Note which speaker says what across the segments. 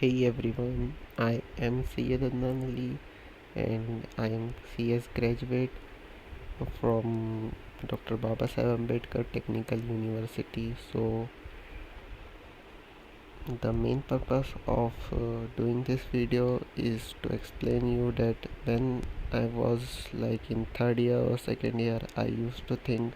Speaker 1: Hey everyone, I am Syed Adnan Ali and I am CS graduate from Dr. Babasaheb Ambedkar Technical University. So the main purpose of doing this video is to explain you that when I was like in third year or second year, I used to think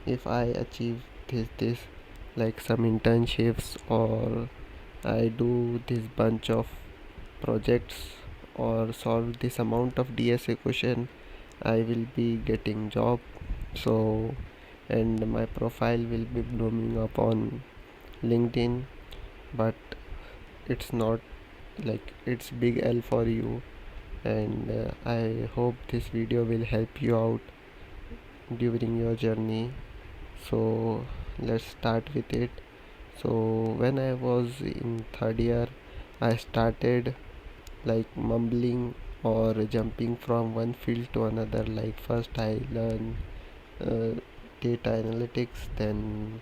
Speaker 1: if I achieve this like some internships or I do this bunch of projects or solve this amount of DSA question, I will be getting job. So and my profile will be blooming up on LinkedIn, but it's not like it's big L for you. And I hope this video will help you out during your journey. So let's start with it. So when I was in third year, I started like mumbling or jumping from one field to another. Like first I learn uh, data analytics, then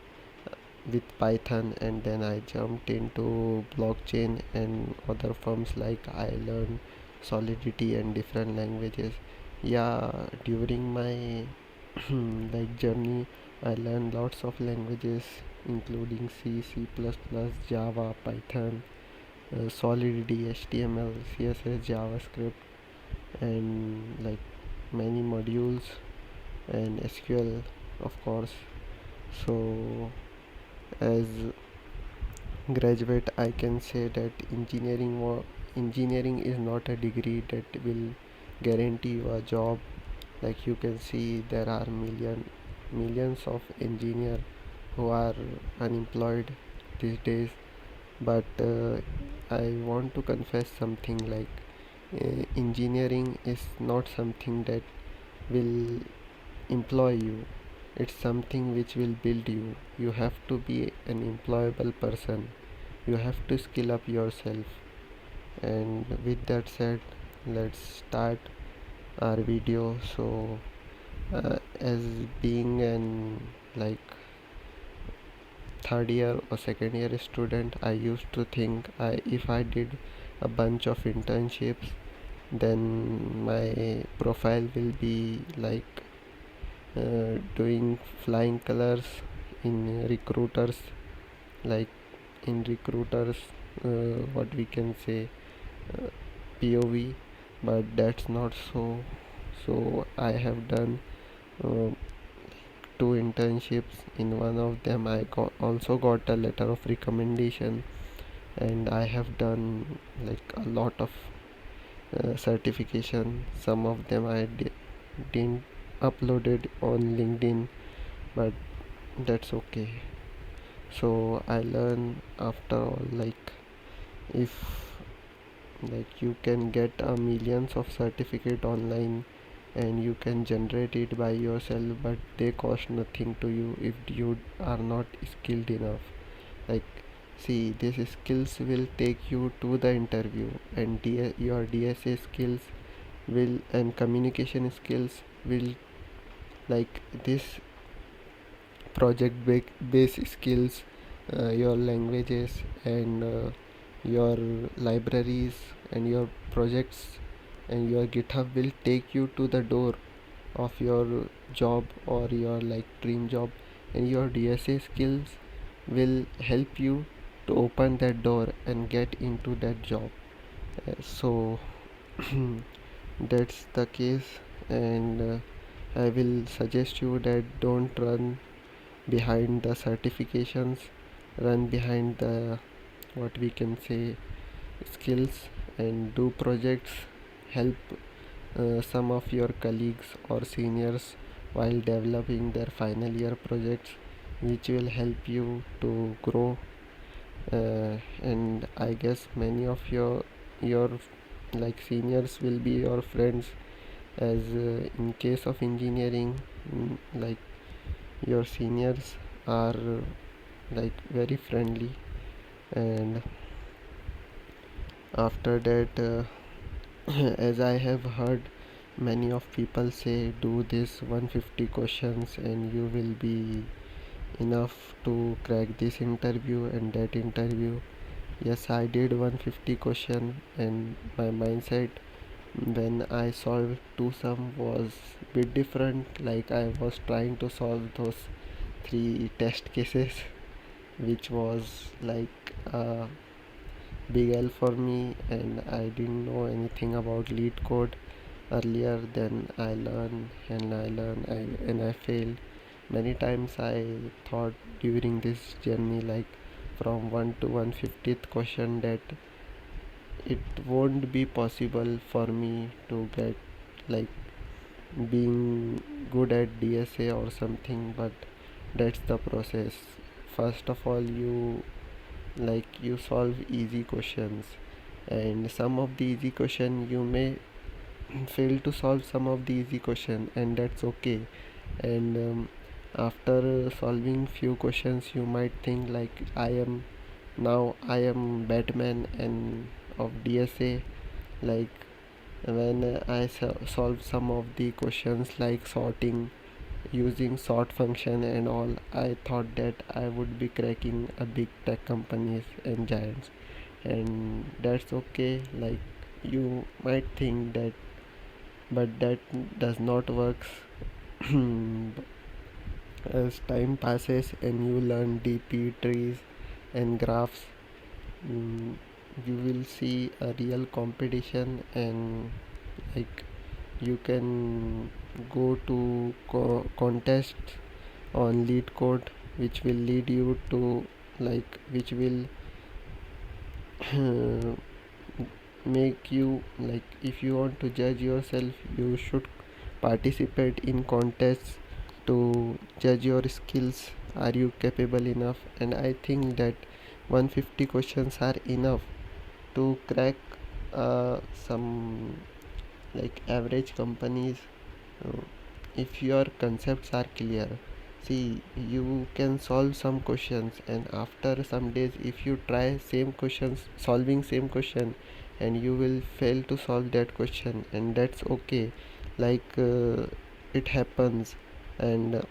Speaker 1: with Python, and then I jumped into blockchain and other firms. Like I learned Solidity and different languages. Yeah, during my like journey, I learned lots of languages including C, C++, Java, Python, Solidity, HTML, CSS, JavaScript, and like many modules and SQL, of course. So as graduate, I can say that engineering is not a degree that will guarantee you a job. Like you can see, there are millions of engineers who are unemployed these days. But I want to confess something like engineering is not something that will employ you, it's something which will build you. You have to be an employable person, you have to skill up yourself. And with that said, let's start our video. So as being an like third year or second year student, I used to think if I did a bunch of internships, then my profile will be like doing flying colors in recruiters, like in recruiters, what we can say, uh, POV, but that's not so. So I have done uh, two internships. In one of them, I also got a letter of recommendation, and I have done like a lot of certification. Some of them I didn't uploaded on LinkedIn, but that's okay. So I learn after all, like if like you can get a millions of certificate online and you can generate it by yourself, but they cost nothing to you if you are not skilled enough. Like see, these skills will take you to the interview, and your DSA skills will and communication skills will, like this project based skills, your languages and your libraries and your projects and your GitHub will take you to the door of your job or your like dream job, and your DSA skills will help you to open that door and get into that job. So that's the case. And I will suggest you that don't run behind the certifications, run behind the what we can say skills, and do projects. Help some of your colleagues or seniors while developing their final year projects, which will help you to grow. And I guess many of your like seniors will be your friends, as in case of engineering, like your seniors are like very friendly. And after that, as I have heard many of people say, do this 150 questions and you will be enough to crack this interview and that interview. Yes, I did 150 question, and my mindset when I solved two sum was bit different. Like I was trying to solve those three test cases, which was like a big L for me, and I didn't know anything about lead code earlier. Then I learned and and I failed many times. I thought during this journey, like from 1 to 150th question, that it won't be possible for me to get like being good at DSA or something, but that's the process. First of all, you solve easy questions, and some of the easy question you may fail to solve some of the easy question, and that's okay. And after solving few questions, you might think like I am Batman and of DSA. Like when solved some of the questions like sorting using sort function and all, I thought that I would be cracking a big tech companies and giants, and that's okay. Like you might think that, but that does not work. As time passes and you learn DP trees and graphs, mm, you will see a real competition, and like you can go to contests on lead code, which will lead you to which will make you like, if you want to judge yourself, you should participate in contests to judge your skills. Are you capable enough? And I think that 150 questions are enough to crack some like average companies, uh, if your concepts are clear. See, you can solve some questions, and after some days if you try same questions, solving same question, and you will fail to solve that question, and that's okay. Like it happens. And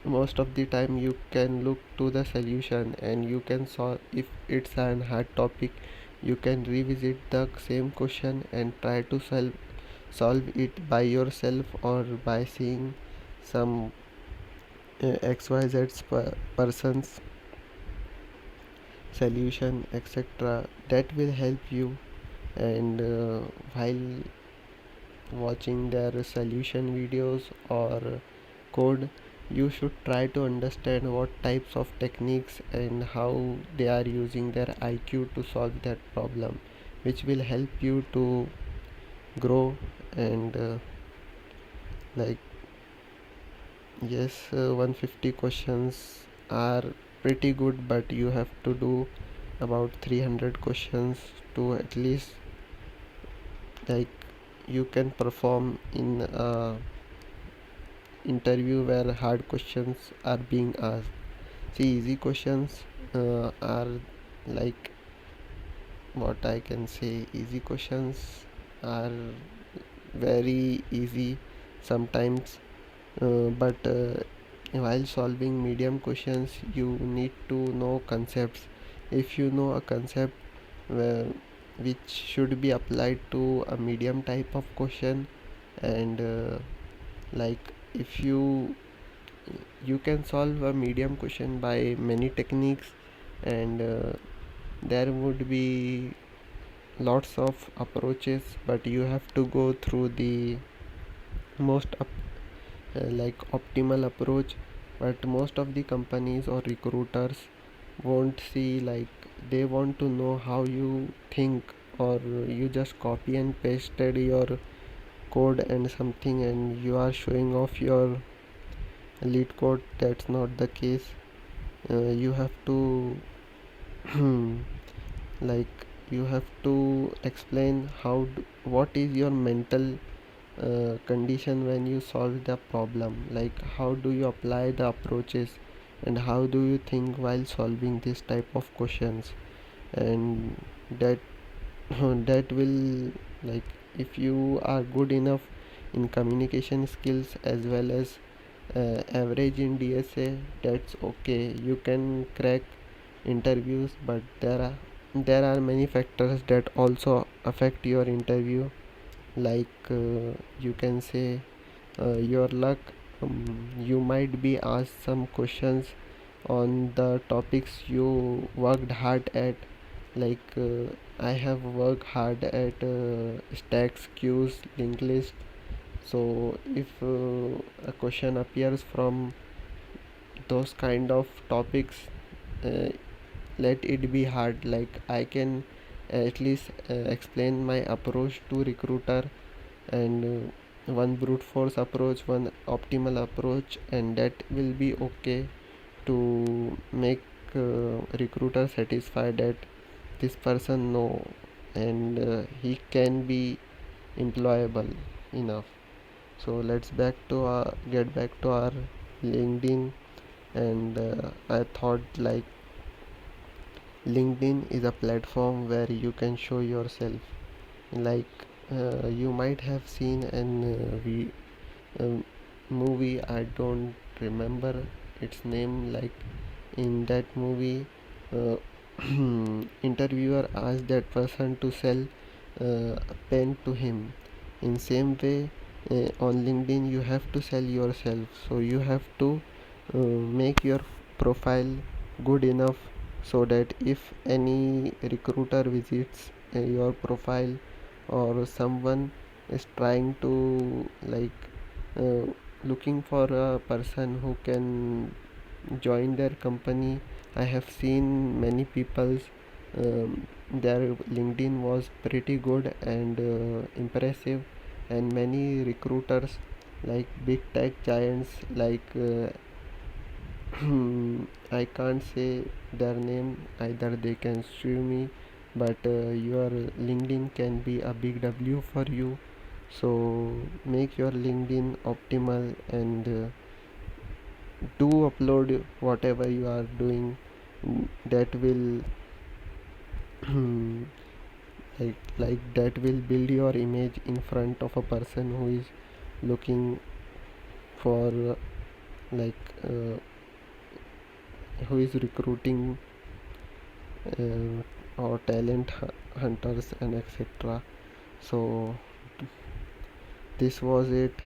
Speaker 1: most of the time you can look to the solution, and you can solve. If it's an hard topic, you can revisit the same question and try to solve it by yourself, or by seeing some xyz person's solution, etc. That will help you. And while watching their solution videos or code, you should try to understand what types of techniques and how they are using their IQ to solve that problem, which will help you to grow. And like yes, 150 questions are pretty good, but you have to do about 300 questions to at least like you can perform in a interview where hard questions are being asked. See, easy questions are like, what I can say, easy questions are very easy sometimes, but while solving medium questions, you need to know concepts. If you know a concept uh, which should be applied to a medium type of question, and like if you can solve a medium question by many techniques, and there would be lots of approaches, but you have to go through the most like optimal approach. But most of the companies or recruiters won't see, like they want to know how you think, or you just copy and pasted your code and something, and you are showing off your lead code. That's not the case. You have to like you have to explain what is your mental condition when you solve the problem, like how do you apply the approaches, and how do you think while solving this type of questions. And that that will, like, if you are good enough in communication skills as well as average in DSA, that's okay. You can crack interviews, but there are many factors that also affect your interview, like you can say your luck. You might be asked some questions on the topics you worked hard at, like I have worked hard at stacks, queues, linked list. So if a question appears from those kind of topics, uh, let it be hard, like I can at least explain my approach to recruiter, and one brute force approach, one optimal approach, and that will be okay to make recruiter satisfied that this person know, and he can be employable enough. So let's back to our get back to our LinkedIn. And I thought, like, LinkedIn is a platform where you can show yourself. Like you might have seen an um, movie, I don't remember its name. Like in that movie, uh, interviewer asked that person to sell a pen to him. In same way, on LinkedIn you have to sell yourself, so you have to make your profile good enough so that if any recruiter visits your profile, or someone is trying to, like, uh, looking for a person who can join their company. I have seen many people's their LinkedIn was pretty good and impressive, and many recruiters, like big tech giants, like I can't say their name either, they can sue me, but your LinkedIn can be a big W for you. So make your LinkedIn optimal, and do upload whatever you are doing, that will like that will build your image in front of a person who is looking for, like who is recruiting or hunters and etc. So this was it.